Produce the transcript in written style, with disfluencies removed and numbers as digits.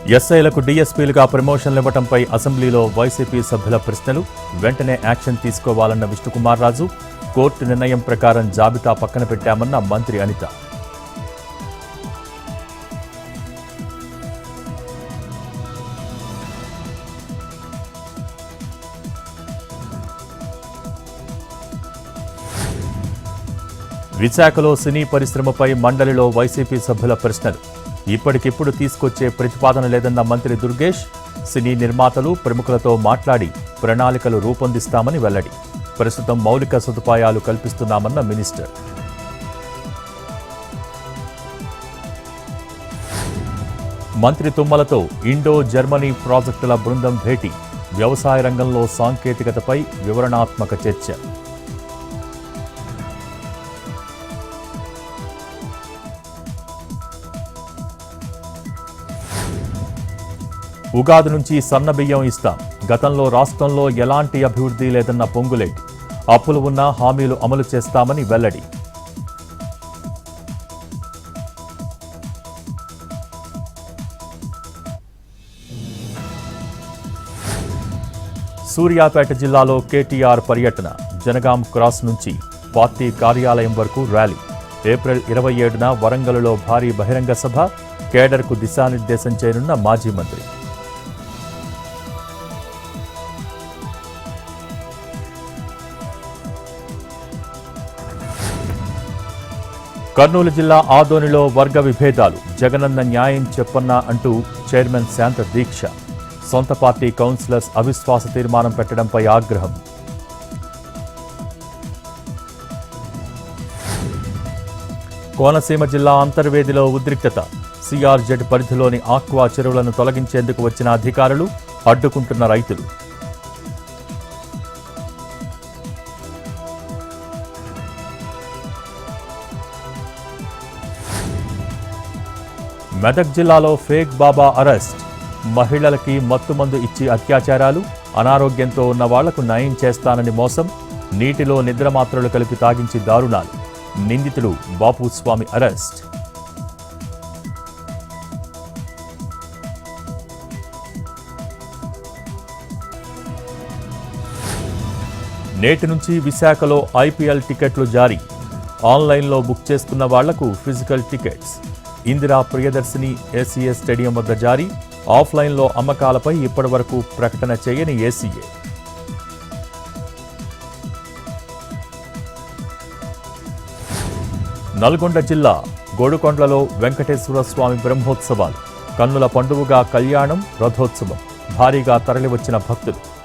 ఎస్ఐలకు డీఎస్పీలుగా ప్రమోషన్లు ఇవ్వడంపై అసెంబ్లీలో వైసీపీ సభ్యుల ప్రశ్నలు. వెంటనే యాక్షన్ తీసుకోవాలన్న విష్ణుకుమార్ రాజు. కోర్టు నిర్ణయం ప్రకారం జాబితా పక్కన పెట్టామన్న మంత్రి అనిత. విశాఖలో సినీ పరిశ్రమపై మండలిలో వైసీపీ సభ్యుల ప్రశ్నలు. ఇప్పటికిప్పుడు తీసుకొచ్చే ప్రతిపాదన లేదన్న మంత్రి దుర్గేష్. సినీ నిర్మాతలు ప్రముఖులతో మాట్లాడి ప్రణాళికలు రూపొందిస్తామని వెల్లడి. ప్రస్తుతం మౌలిక సదుపాయాలు కల్పిస్తున్నామన్న మినిస్టర్. మంత్రి తుమ్మలతో ఇండో జర్మనీ ప్రాజెక్టుల బృందం భేటీ. వ్యవసాయ రంగంలో సాంకేతికతపై వివరణాత్మక చర్చ. ఉగాది నుంచి సన్నబియ్యం ఇస్తాం. గతంలో రాష్ట్రంలో ఎలాంటి అభివృద్ధి లేదన్న పొంగులేటి. అప్పులు ఉన్నా హామీలు అమలు చేస్తామని వెల్లడి. సూర్యాపేట జిల్లాలో కేటీఆర్ పర్యటన. జనగాం క్రాస్ నుంచి పార్టీ కార్యాలయం వరకు ర్యాలీ. ఏప్రిల్ 27న వరంగల్లో భారీ బహిరంగ సభ. కేడర్కు దిశానిర్దేశం చేయనున్న మాజీ మంత్రి. కర్నూలు జిల్లా ఆదోనిలో వర్గ విభేదాలు. జగనన్న న్యాయం చెప్పన్నా అంటూ చైర్మన్ శాంత దీక్ష. సొంత పార్టీ కౌన్సిలర్స్ అవిశ్వాస తీర్మానం పెట్టడంపై ఆగ్రహం. కోనసీమ జిల్లా అంతర్వేదిలో ఉద్రిక్తత. సిఆర్జెడ్ పరిధిలోని ఆక్వా చెరువులను తొలగించేందుకు వచ్చిన అధికారులు అడ్డుకుంటున్న రైతులు. మెదక్ జిల్లాలో ఫేక్ బాబా అరెస్ట్. మహిళలకి మత్తుమందు ఇచ్చి అత్యాచారాలు. అనారోగ్యంతో ఉన్న వాళ్లకు నయం చేస్తానని మోసం. నీటిలో నిద్రమాత్రలు కలిపి తాగించి దారుణాలు. నిందితుడు బాపుస్వామి అరెస్ట్. నేటి నుంచి విశాఖలో ఐపీఎల్ టికెట్లు జారీ. ఆన్లైన్లో బుక్ చేసుకున్న వాళ్లకు physical tickets. Indira Priyadarshini ACA stadium వద్ద జారీ. ఆఫ్లైన్లో అమ్మకాలపై ఇప్పటివరకు ప్రకటన చేయని ఏసీఏ. నల్గొండ జిల్లా గోడుకొండలలో వెంకటేశ్వర స్వామి బ్రహ్మోత్సవాలు. కన్నుల పండుగగా కళ్యాణం, రథోత్సవం. భారీగా తరలివచ్చిన భక్తులు.